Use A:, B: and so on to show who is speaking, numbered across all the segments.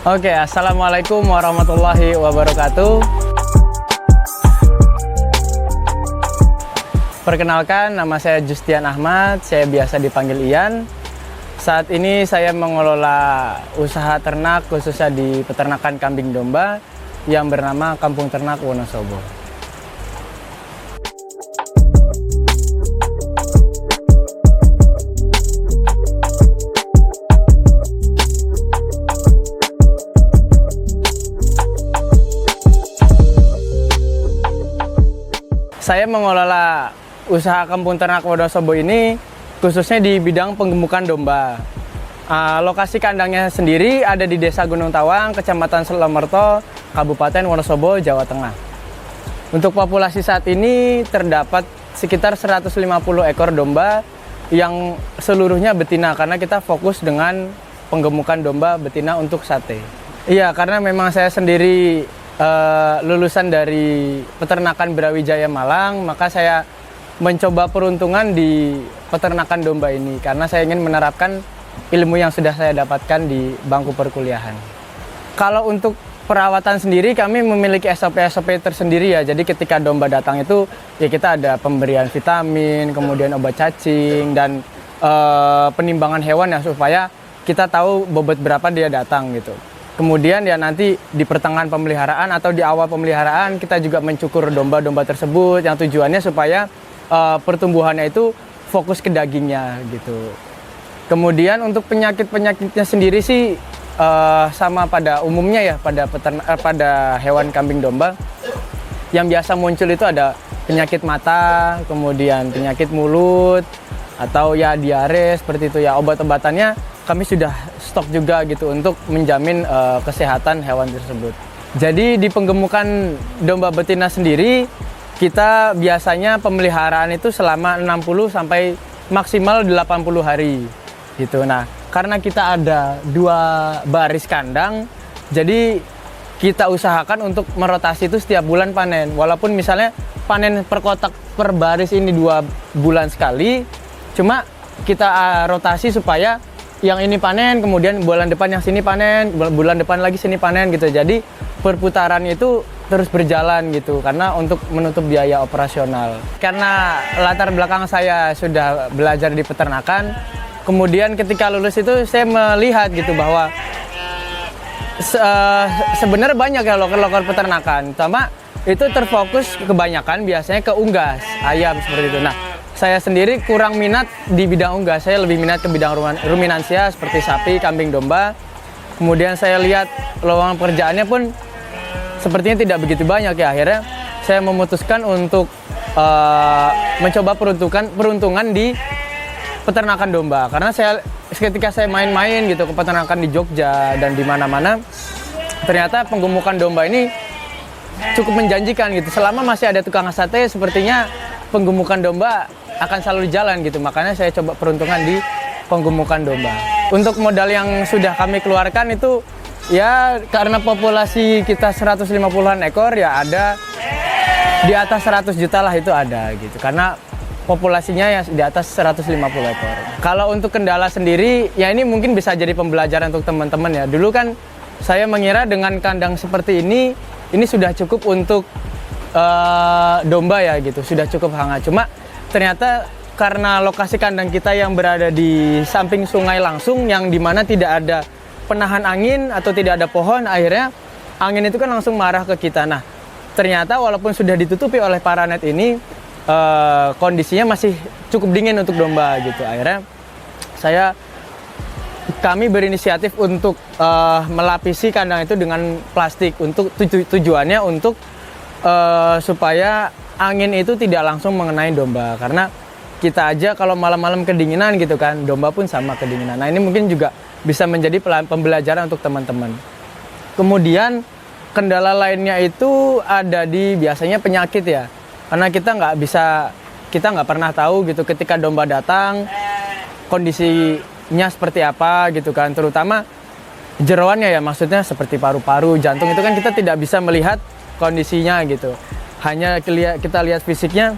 A: Oke, assalamualaikum warahmatullahi wabarakatuh. Perkenalkan, nama saya Justian Ahmad, saya biasa dipanggil Ian. Saat ini saya mengelola usaha ternak khususnya di peternakan kambing domba yang bernama Kampung Ternak Wonosobo. Saya mengelola usaha Kampung Ternak Wonosobo ini khususnya di bidang penggemukan domba. Lokasi kandangnya sendiri ada di Desa Gunung Tawang, Kecamatan Selamerto, Kabupaten Wonosobo, Jawa Tengah. Untuk populasi saat ini terdapat sekitar 150 ekor domba yang seluruhnya betina karena kita fokus dengan penggemukan domba betina untuk sate. Iya, karena memang saya sendiri lulusan dari peternakan Brawijaya Malang, maka saya mencoba peruntungan di peternakan domba ini karena saya ingin menerapkan ilmu yang sudah saya dapatkan di bangku perkuliahan. Kalau untuk perawatan sendiri kami memiliki SOP-SOP tersendiri ya. Jadi ketika domba datang itu ya kita ada pemberian vitamin, kemudian obat cacing dan penimbangan hewan ya supaya kita tahu bobot berapa dia datang gitu. Kemudian ya nanti di pertengahan pemeliharaan atau di awal pemeliharaan kita juga mencukur domba-domba tersebut yang tujuannya supaya pertumbuhannya itu fokus ke dagingnya gitu. Kemudian untuk penyakit-penyakitnya sendiri sih sama pada umumnya ya pada hewan kambing domba. Yang biasa muncul itu ada penyakit mata, kemudian penyakit mulut atau ya diare seperti itu ya. Obat-obatannya kami sudah stok juga gitu untuk menjamin kesehatan hewan tersebut. Jadi di penggemukan domba betina sendiri kita biasanya pemeliharaan itu selama 60 sampai maksimal 80 hari gitu. Nah, karena kita ada 2 baris kandang, jadi kita usahakan untuk merotasi itu setiap bulan panen. Walaupun misalnya panen per kotak per baris ini 2 bulan sekali, cuma kita rotasi supaya yang ini panen, kemudian bulan depan yang sini panen, bulan depan lagi sini panen gitu. Jadi perputarannya itu terus berjalan gitu karena untuk menutup biaya operasional. Karena latar belakang saya sudah belajar di peternakan, kemudian ketika lulus itu saya melihat gitu bahwa sebenarnya banyak ya loker-loker peternakan, sama itu terfokus kebanyakan biasanya ke unggas ayam seperti itu. Nah, saya sendiri kurang minat di bidang unggas, saya lebih minat ke bidang ruminansia seperti sapi, kambing, domba. Kemudian saya lihat lowongan pekerjaannya pun sepertinya tidak begitu banyak ya. Akhirnya saya memutuskan untuk mencoba peruntungan di peternakan domba. Karena ketika saya main-main gitu ke peternakan di Jogja dan di mana-mana, ternyata penggemukan domba ini cukup menjanjikan gitu. Selama masih ada tukang sate, sepertinya penggemukan domba akan selalu jalan gitu. Makanya saya coba peruntungan di penggemukan domba. Untuk modal yang sudah kami keluarkan itu ya karena populasi kita 150-an ekor ya ada di atas 100 juta lah itu ada gitu. Karena populasinya ya di atas 150 ekor. Kalau untuk kendala sendiri ya ini mungkin bisa jadi pembelajaran untuk teman-teman ya. Dulu kan saya mengira dengan kandang seperti ini sudah cukup untuk domba ya gitu, sudah cukup hangat. Cuma ternyata karena lokasi kandang kita yang berada di samping sungai langsung yang dimana tidak ada penahan angin atau tidak ada pohon, akhirnya angin itu kan langsung marah ke kita. Nah, ternyata walaupun sudah ditutupi oleh paranet ini, kondisinya masih cukup dingin untuk domba gitu. Akhirnya kami berinisiatif untuk melapisi kandang itu dengan plastik untuk tujuannya untuk supaya angin itu tidak langsung mengenai domba. Karena kita aja kalau malam-malam kedinginan gitu kan, domba pun sama kedinginan. Nah, ini mungkin juga bisa menjadi pembelajaran untuk teman-teman. Kemudian kendala lainnya itu ada di biasanya penyakit ya. Karena kita nggak pernah tahu gitu ketika domba datang kondisinya seperti apa gitu kan. Terutama jeroannya ya, maksudnya seperti paru-paru, jantung itu kan kita tidak bisa melihat kondisinya gitu. Hanya kita lihat fisiknya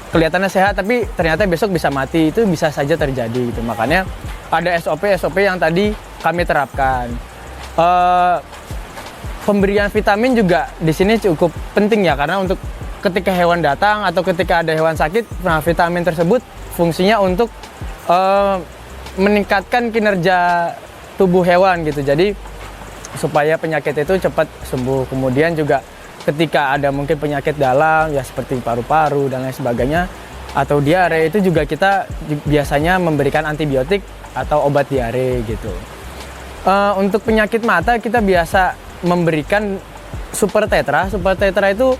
A: kelihatannya sehat tapi ternyata besok bisa mati, itu bisa saja terjadi gitu. Makanya ada SOP yang tadi kami terapkan. Eh, Pemberian vitamin juga di sini cukup penting ya, karena untuk ketika hewan datang atau ketika ada hewan sakit, nah vitamin tersebut fungsinya untuk meningkatkan kinerja tubuh hewan gitu. Jadi supaya penyakit itu cepat sembuh. Kemudian juga ketika ada mungkin penyakit dalam ya seperti paru-paru dan lain sebagainya atau diare, itu juga kita biasanya memberikan antibiotik atau obat diare gitu. Untuk penyakit mata kita biasa memberikan super tetra. Super tetra itu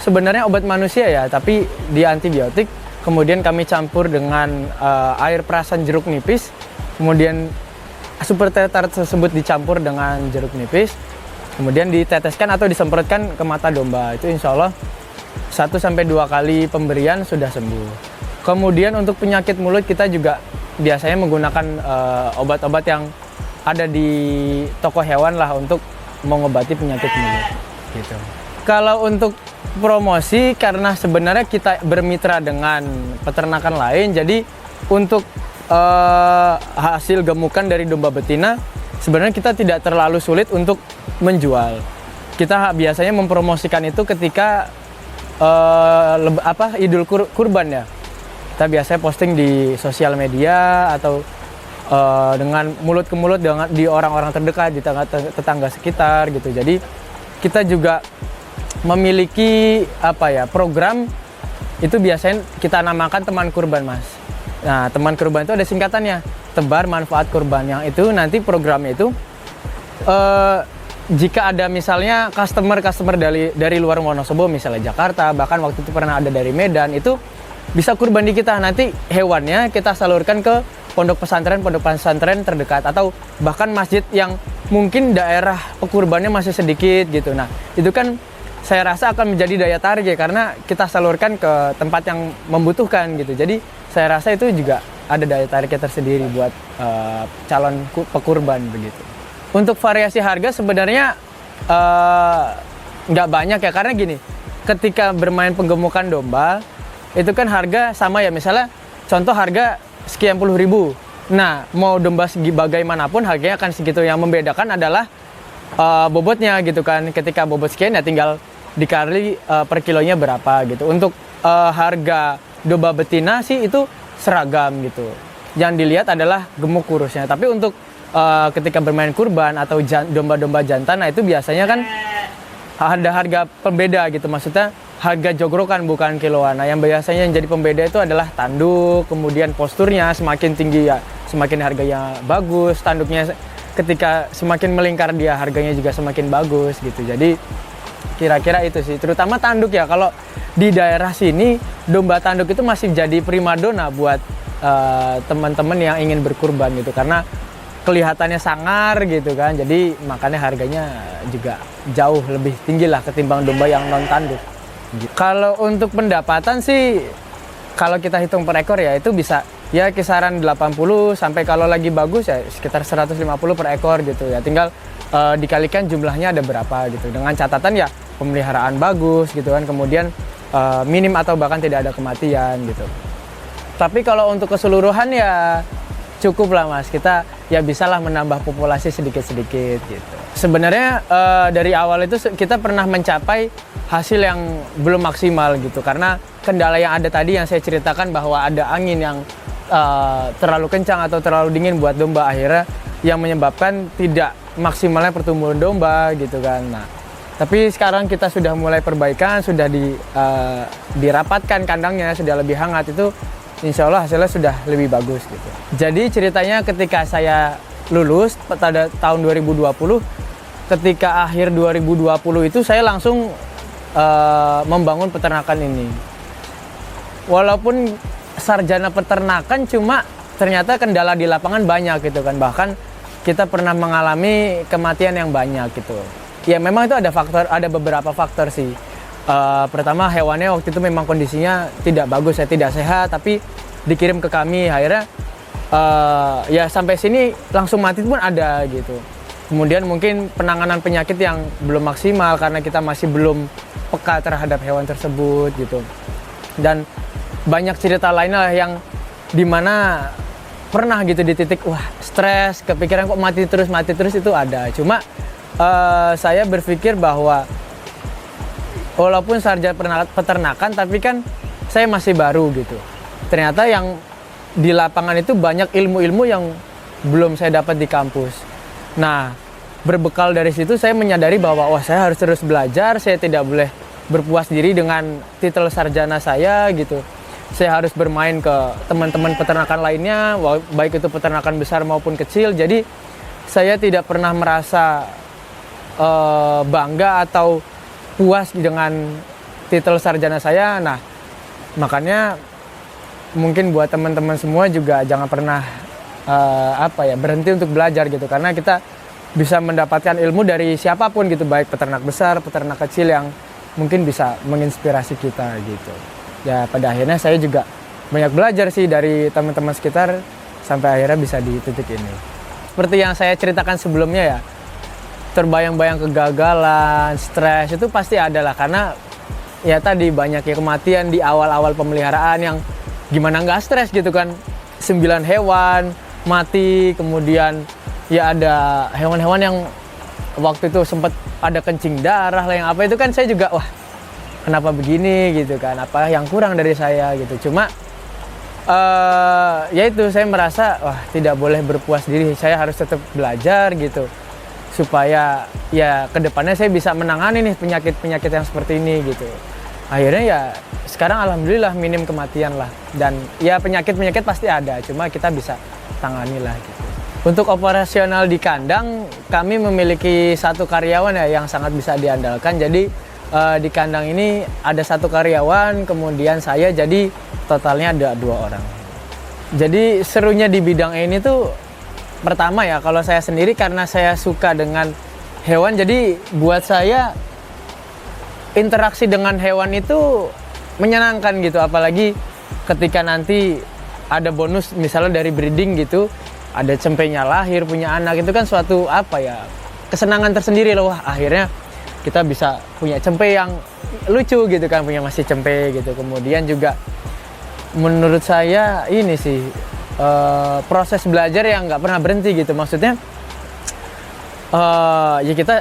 A: sebenarnya obat manusia ya, tapi dia antibiotik. Kemudian kami campur dengan air perasan jeruk nipis. Kemudian super tetra tersebut dicampur dengan jeruk nipis. Kemudian diteteskan atau disemprotkan ke mata domba. Itu insya Allah 1-2 kali pemberian sudah sembuh. Kemudian untuk penyakit mulut kita juga biasanya menggunakan obat-obat yang ada di toko hewan lah untuk mengobati penyakit mulut gitu. Kalau untuk promosi, karena sebenarnya kita bermitra dengan peternakan lain, jadi untuk hasil gemukan dari domba betina sebenarnya kita tidak terlalu sulit untuk menjual. Kita biasanya mempromosikan itu ketika Idul Kurban ya. Kita biasanya posting di sosial media atau dengan mulut ke mulut di orang-orang terdekat, di tetangga sekitar gitu. Jadi kita juga memiliki program itu biasanya kita namakan teman kurban, Mas. Nah, teman kurban itu ada singkatannya, tebar manfaat kurban. Yang itu nanti programnya itu jika ada misalnya customer dari luar Wonosobo, misalnya Jakarta, bahkan waktu itu pernah ada dari Medan, itu bisa kurban di kita. Nanti hewannya kita salurkan ke pondok pesantren terdekat atau bahkan masjid yang mungkin daerah pekurbannya masih sedikit gitu. Nah, itu kan saya rasa akan menjadi daya tarik ya, karena kita salurkan ke tempat yang membutuhkan gitu. Jadi saya rasa itu juga ada daya tariknya tersendiri buat calon pekurban begitu. Untuk variasi harga sebenarnya nggak banyak ya, karena gini, ketika bermain penggemukan domba itu kan harga sama ya, misalnya contoh harga sekian puluh ribu. Nah, mau domba segi bagaimanapun harganya akan segitu. Yang membedakan adalah bobotnya gitu kan. Ketika bobot sekian ya tinggal dikali per kilonya berapa gitu. Untuk harga domba betina sih itu seragam gitu. Yang dilihat adalah gemuk kurusnya. Tapi untuk ketika bermain kurban atau domba-domba jantan, nah itu biasanya kan ada harga pembeda gitu. Maksudnya harga jogrokan bukan kiloan. Nah, yang biasanya yang jadi pembeda itu adalah tanduk, kemudian posturnya semakin tinggi ya, semakin harganya bagus. Tanduknya ketika semakin melingkar dia harganya juga semakin bagus gitu. Jadi kira-kira itu sih, terutama tanduk ya. Kalau di daerah sini domba tanduk itu masih jadi primadona buat teman-teman yang ingin berkurban gitu, karena kelihatannya sangar gitu kan. Jadi makanya harganya juga jauh lebih tinggi lah ketimbang domba yang non tanduk. Kalau untuk pendapatan sih, kalau kita hitung per ekor ya itu bisa ya kisaran 80 sampai kalau lagi bagus ya sekitar 150 per ekor gitu ya. Tinggal dikalikan jumlahnya ada berapa gitu. Dengan catatan ya pemeliharaan bagus gitu kan. Kemudian minim atau bahkan tidak ada kematian gitu. Tapi kalau untuk keseluruhan ya cukup lah, Mas. Kita ya bisalah menambah populasi sedikit-sedikit gitu. Sebenarnya dari awal itu kita pernah mencapai hasil yang belum maksimal gitu, karena kendala yang ada tadi yang saya ceritakan, bahwa ada angin yang terlalu kencang atau terlalu dingin buat domba, akhirnya yang menyebabkan tidak maksimalnya pertumbuhan domba gitu kan. Nah, tapi sekarang kita sudah mulai perbaikan, sudah dirapatkan kandangnya, sudah lebih hangat, itu insya Allah hasilnya sudah lebih bagus gitu. Jadi ceritanya ketika saya lulus pada tahun 2020, ketika akhir 2020 itu saya langsung membangun peternakan ini. Walaupun sarjana peternakan, cuma ternyata kendala di lapangan banyak gitu kan. Bahkan kita pernah mengalami kematian yang banyak gitu. Ya memang itu ada beberapa faktor sih. Pertama, hewannya waktu itu memang kondisinya tidak bagus ya, tidak sehat, tapi dikirim ke kami. Akhirnya ya sampai sini langsung mati pun ada gitu. Kemudian mungkin penanganan penyakit yang belum maksimal karena kita masih belum peka terhadap hewan tersebut gitu. Dan banyak cerita lainnya yang dimana pernah gitu di titik wah stres, kepikiran kok mati terus itu ada. Cuma saya berpikir bahwa walaupun sarjana peternakan tapi kan saya masih baru gitu. Ternyata yang di lapangan itu banyak ilmu-ilmu yang belum saya dapat di kampus. Nah, berbekal dari situ saya menyadari bahwa wah saya harus terus belajar, saya tidak boleh berpuas diri dengan titel sarjana saya gitu. Saya harus bermain ke teman-teman peternakan lainnya, baik itu peternakan besar maupun kecil. Jadi saya tidak pernah merasa bangga atau puas dengan titel sarjana saya. Nah, makanya mungkin buat teman-teman semua juga jangan pernah berhenti untuk belajar gitu, karena kita bisa mendapatkan ilmu dari siapapun gitu, baik peternak besar, peternak kecil yang mungkin bisa menginspirasi kita gitu. Ya pada akhirnya saya juga banyak belajar sih dari teman-teman sekitar sampai akhirnya bisa di titik ini. Seperti yang saya ceritakan sebelumnya ya, terbayang-bayang kegagalan, stres itu pasti ada lah, karena ya tadi banyak ya kematian di awal-awal pemeliharaan yang gimana nggak stres gitu kan. 9 hewan mati, kemudian ya ada hewan-hewan yang waktu itu sempat ada kencing darah lah yang apa itu kan saya juga wah kenapa begini gitu kan, apa yang kurang dari saya gitu. Cuma ya itu saya merasa wah tidak boleh berpuas diri, saya harus tetap belajar gitu supaya ya kedepannya saya bisa menangani nih penyakit-penyakit yang seperti ini gitu. Akhirnya ya sekarang alhamdulillah minim kematian lah, dan ya penyakit-penyakit pasti ada, cuma kita bisa tangani lah gitu. Untuk operasional di kandang kami memiliki 1 karyawan ya yang sangat bisa diandalkan. Jadi di kandang ini ada 1 karyawan, kemudian saya, jadi totalnya ada 2 orang. Jadi serunya di bidang ini tuh pertama ya kalau saya sendiri karena saya suka dengan hewan, jadi buat saya interaksi dengan hewan itu menyenangkan gitu, apalagi ketika nanti ada bonus misalnya dari breeding gitu, ada cempenya lahir punya anak, itu kan suatu kesenangan tersendiri loh. Wah, akhirnya kita bisa punya cempe yang lucu gitu kan, punya masih cempe gitu. Kemudian juga menurut saya ini sih proses belajar yang nggak pernah berhenti gitu, maksudnya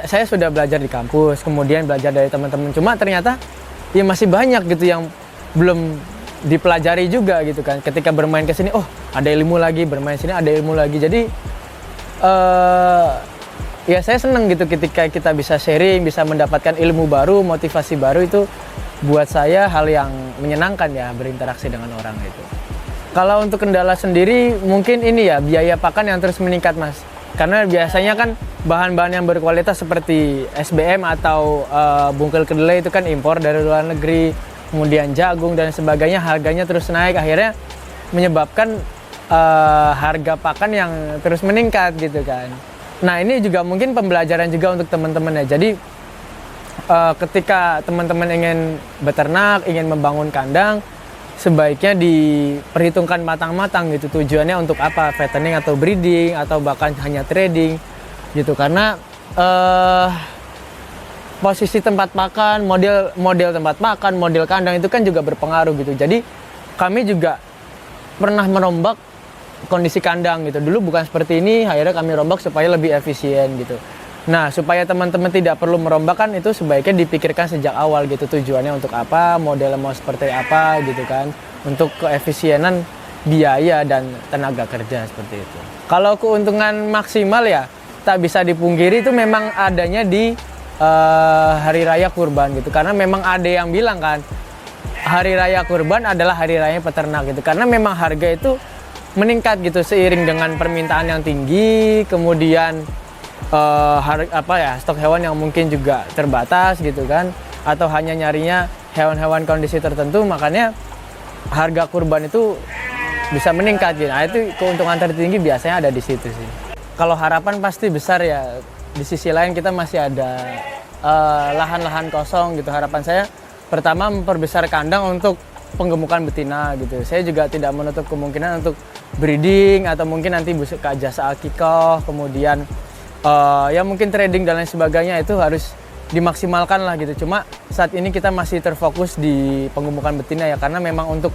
A: saya sudah belajar di kampus, kemudian belajar dari teman-teman, cuma ternyata ya masih banyak gitu yang belum dipelajari juga gitu kan. Ketika bermain ke sini, oh ada ilmu lagi, bermain sini ada ilmu lagi. Jadi ya saya senang gitu ketika kita bisa sharing, bisa mendapatkan ilmu baru, motivasi baru, itu buat saya hal yang menyenangkan ya, berinteraksi dengan orang itu. Kalau untuk kendala sendiri mungkin ini ya biaya pakan yang terus meningkat Mas. Karena biasanya kan bahan-bahan yang berkualitas seperti SBM atau bungkel kedelai itu kan impor dari luar negeri. Kemudian jagung dan sebagainya harganya terus naik, akhirnya menyebabkan harga pakan yang terus meningkat gitu kan. Nah ini juga mungkin pembelajaran juga untuk teman-teman ya. Jadi ketika teman-teman ingin beternak, ingin membangun kandang, sebaiknya diperhitungkan matang-matang gitu, tujuannya untuk apa, fattening atau breeding atau bahkan hanya trading gitu. Karena posisi tempat makan, model tempat makan, model kandang itu kan juga berpengaruh gitu. Jadi kami juga pernah merombak kondisi kandang gitu. Dulu bukan seperti ini, akhirnya kami rombak supaya lebih efisien gitu. Nah, supaya teman-teman tidak perlu merombak kan itu sebaiknya dipikirkan sejak awal gitu, tujuannya untuk apa, modelnya mau seperti apa gitu kan, untuk keefisienan biaya dan tenaga kerja seperti itu. Kalau keuntungan maksimal ya tak bisa dipungkiri itu memang adanya di hari raya kurban gitu, karena memang ada yang bilang kan hari raya kurban adalah hari raya peternak gitu, karena memang harga itu meningkat gitu seiring dengan permintaan yang tinggi, kemudian stok hewan yang mungkin juga terbatas gitu kan, atau hanya nyarinya hewan-hewan kondisi tertentu, makanya harga kurban itu bisa meningkat gitu. Nah itu keuntungan tertinggi biasanya ada di situ sih. Kalau harapan pasti besar ya, di sisi lain kita masih ada lahan-lahan kosong gitu. Harapan saya pertama memperbesar kandang untuk penggemukan betina gitu. Saya juga tidak menutup kemungkinan untuk breeding atau mungkin nanti buka jasa akikoh, kemudian ya mungkin trading dan lain sebagainya, itu harus dimaksimalkan lah gitu. Cuma saat ini kita masih terfokus di penggemukan betina ya, karena memang untuk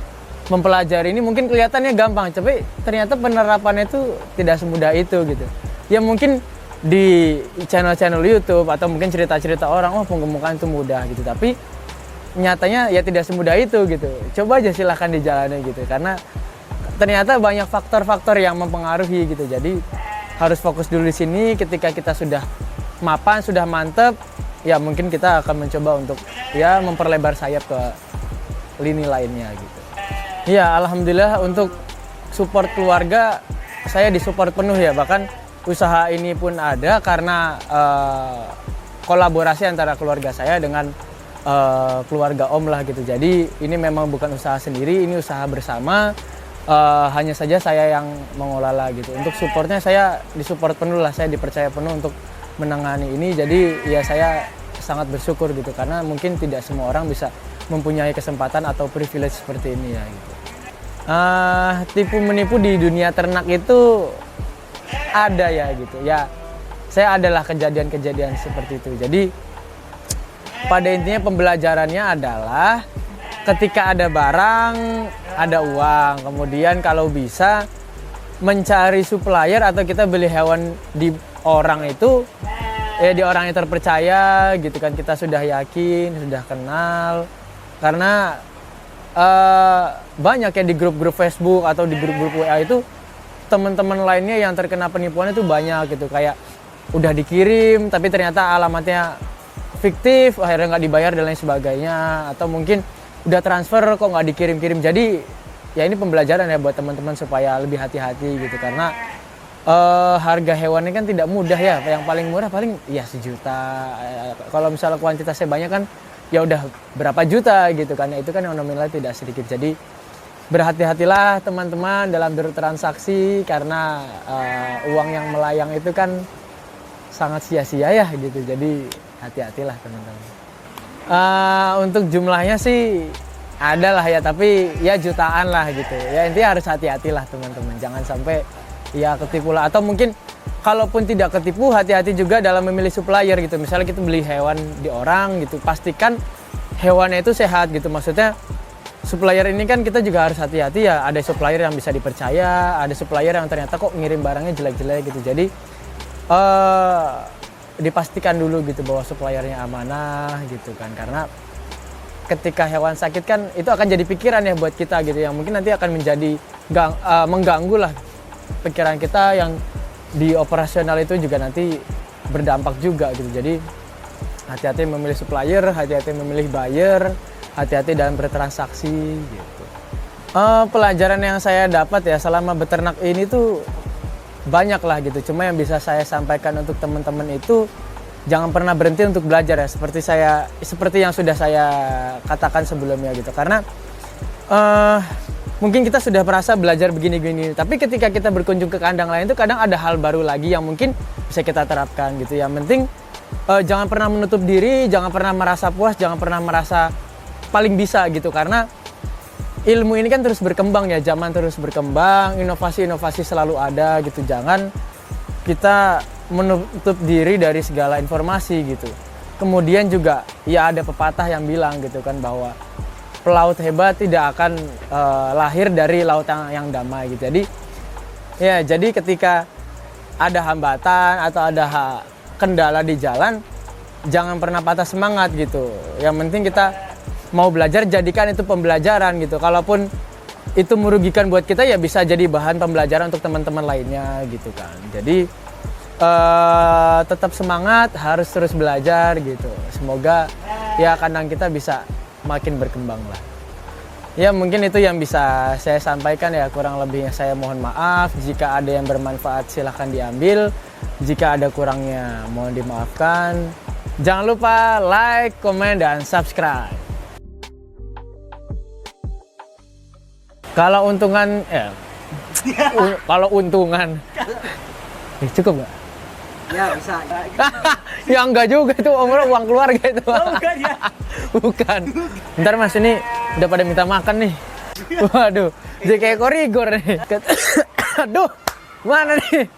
A: mempelajari ini mungkin kelihatannya gampang, tapi ternyata penerapannya itu tidak semudah itu gitu. Ya mungkin di channel-channel YouTube atau mungkin cerita-cerita orang, oh penggemukan itu mudah gitu, tapi nyatanya ya tidak semudah itu gitu. Coba aja silahkan dijalani gitu, karena ternyata banyak faktor-faktor yang mempengaruhi gitu. Jadi harus fokus dulu di sini. Ketika kita sudah mapan, sudah mantep, ya mungkin kita akan mencoba untuk ya memperlebar sayap ke lini lainnya gitu. Ya alhamdulillah untuk support keluarga saya disupport penuh ya, bahkan usaha ini pun ada karena kolaborasi antara keluarga saya dengan keluarga Om lah gitu. Jadi ini memang bukan usaha sendiri, ini usaha bersama. Hanya saja saya yang mengelola gitu. Untuk supportnya saya disupport penuh lah, saya dipercaya penuh untuk menangani ini. Jadi ya saya sangat bersyukur gitu, karena mungkin tidak semua orang bisa mempunyai kesempatan atau privilege seperti ini ya gitu. Tipu menipu di dunia ternak itu ada ya gitu ya. Saya adalah kejadian-kejadian seperti itu. Jadi pada intinya pembelajarannya adalah ketika ada barang, ada uang, kemudian kalau bisa mencari supplier atau kita beli hewan di orang itu, ya di orang yang terpercaya gitu kan, kita sudah yakin, sudah kenal. Karena banyak ya di grup-grup Facebook atau di grup-grup WA itu teman-teman lainnya yang terkena penipuan itu banyak gitu, kayak udah dikirim tapi ternyata alamatnya fiktif, akhirnya nggak dibayar dan lain sebagainya, atau mungkin udah transfer kok nggak dikirim-kirim. Jadi ya ini pembelajaran ya buat teman-teman supaya lebih hati-hati gitu, karena harga hewannya kan tidak mudah ya. Yang paling murah paling ya 1 juta. Kalau misalnya kuantitasnya banyak kan ya udah berapa juta gitu kan. Ya itu kan yang nominalnya tidak sedikit. Jadi berhati-hatilah teman-teman dalam bertransaksi, karena uang yang melayang itu kan sangat sia-sia ya gitu. Jadi hati-hatilah teman-teman. Untuk jumlahnya sih ada lah ya, tapi ya jutaan lah gitu. Ya intinya harus hati-hatilah teman-teman. Jangan sampai ya ketipu lah, atau mungkin kalaupun tidak ketipu, hati-hati juga dalam memilih supplier gitu. Misalnya kita beli hewan di orang gitu, pastikan hewannya itu sehat gitu. Maksudnya supplier ini kan kita juga harus hati-hati ya. Ada supplier yang bisa dipercaya, ada supplier yang ternyata kok ngirim barangnya jelek-jelek gitu. Jadi dipastikan dulu gitu bahwa suppliernya amanah gitu kan. Karena ketika hewan sakit kan itu akan jadi pikiran ya buat kita gitu, yang mungkin nanti akan menjadi mengganggu lah pikiran kita, yang di operasional itu juga nanti berdampak juga gitu. Jadi hati-hati memilih supplier, hati-hati memilih buyer, hati-hati dalam bertransaksi gitu. Pelajaran yang saya dapat ya selama beternak ini tuh banyak lah gitu. Cuma yang bisa saya sampaikan untuk teman-teman itu jangan pernah berhenti untuk belajar ya. Seperti yang sudah saya katakan sebelumnya gitu. Karena mungkin kita sudah merasa belajar begini-begini, tapi ketika kita berkunjung ke kandang lain itu kadang ada hal baru lagi yang mungkin bisa kita terapkan gitu. Yang penting jangan pernah menutup diri, jangan pernah merasa puas, jangan pernah merasa paling bisa gitu. Karena ilmu ini kan terus berkembang ya, zaman terus berkembang, inovasi-inovasi selalu ada gitu. Jangan kita menutup diri dari segala informasi gitu. Kemudian juga ya ada pepatah yang bilang gitu kan, bahwa pelaut hebat tidak akan lahir dari laut yang damai gitu. Jadi ketika ada hambatan atau ada kendala di jalan, jangan pernah patah semangat gitu. Yang penting kita mau belajar, jadikan itu pembelajaran gitu. Kalaupun itu merugikan buat kita ya bisa jadi bahan pembelajaran untuk teman-teman lainnya gitu kan. Jadi tetap semangat, harus terus belajar gitu. Semoga ya kandang kita bisa makin berkembang lah. Ya mungkin itu yang bisa saya sampaikan ya, kurang lebihnya saya mohon maaf. Jika ada yang bermanfaat silahkan diambil, jika ada kurangnya mohon dimaafkan. Jangan lupa like, komen, dan subscribe. Kalau untungan kalau untungan cukup nggak?
B: Ya bisa.
A: Ya enggak juga, itu uang keluarga itu.
B: Oh, bukan ya?
A: Bukan. Bentar Mas, ini udah pada minta makan nih. Waduh, jadi kayak korigor nih. Aduh, mana nih?